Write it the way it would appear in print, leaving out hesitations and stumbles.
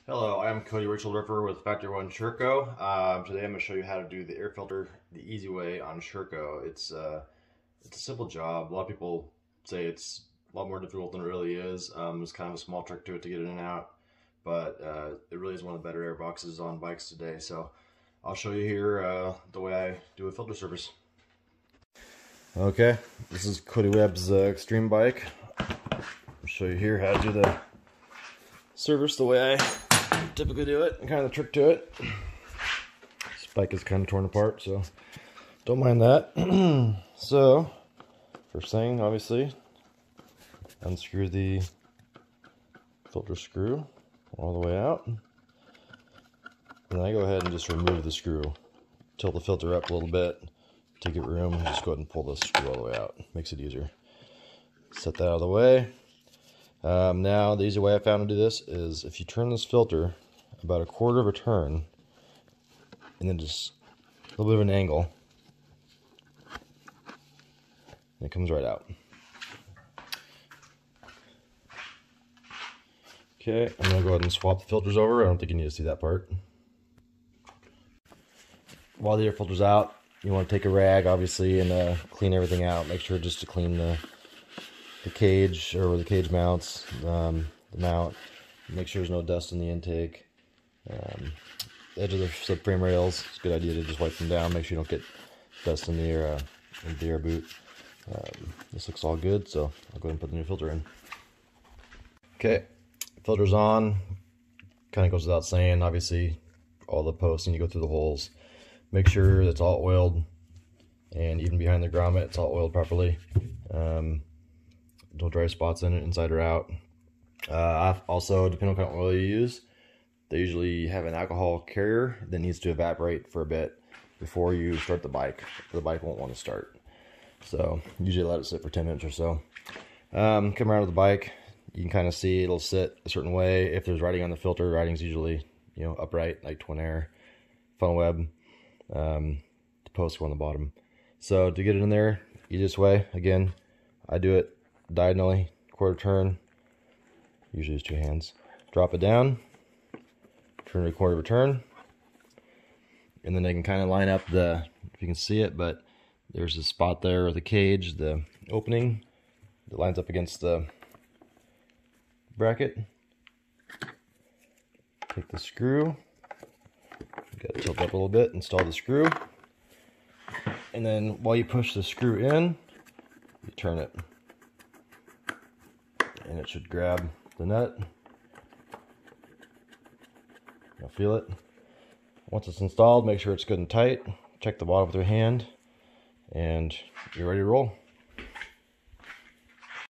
Hello, I'm Cody Rachel Ripper with Factory One Sherco. Today I'm going to show you how to do the air filter the easy way on Sherco. It's a simple job. A lot of people say it's a lot more difficult than it really is. There's kind of a small trick to it to get it in and out, but it really is one of the better air boxes on bikes today. So I'll show you here the way I do a filter service. Okay, this is Cody Webb's Extreme bike. I'll show you here how to do the service the way I typically do it, and kind of the trick to it. This bike is kind of torn apart, so don't mind that. So first thing, obviously, unscrew the filter screw all the way out, and then I go ahead and just remove the screw. Tilt the filter up a little bit to get room, and just go ahead and pull the screw all the way out. Makes it easier. Set that out of the way. Now the easy way I found to do this is if you turn this filter about a quarter of a turn and then just a little bit of an angle, and it comes right out. Okay, I'm going to go ahead and swap the filters over. I don't think you need to see that part. While the air filter's out, you want to take a rag, obviously, and clean everything out. Make sure just to clean the cage, or where the cage mounts, the mount. Make sure there's no dust in the intake. The edge of the subframe rails, it's a good idea to just wipe them down. Make sure you don't get dust in the air boot. This looks all good, so I'll go ahead and put the new filter in. Okay, filter's on. Kind of goes without saying, obviously, all the posts, and you go through the holes. Make sure it's all oiled, and even behind the grommet, it's all oiled properly. No dry spots in it, inside or out. Also, depending on what kind of oil you use, they usually have an alcohol carrier that needs to evaporate for a bit before you start the bike. The bike won't want to start. So usually let it sit for 10 minutes or so. Come around to the bike, you can kind of see it'll sit a certain way. If there's writing on the filter, writing's usually upright, like twin air, funnel web. The posts go on the bottom. So to get it in there, easiest way, again, I do it diagonally, quarter turn, usually use two hands. Drop it down, turn it a quarter of a turn, and then I can kind of line up if you can see it, but there's a spot there with the cage, the opening that lines up against the bracket. Take the screw, you got to tilt up a little bit, install the screw, and then while you push the screw in, you turn it. And it should grab the nut. You'll feel it. Once it's installed, make sure it's good and tight. Check the bottom with your hand, and you're ready to roll.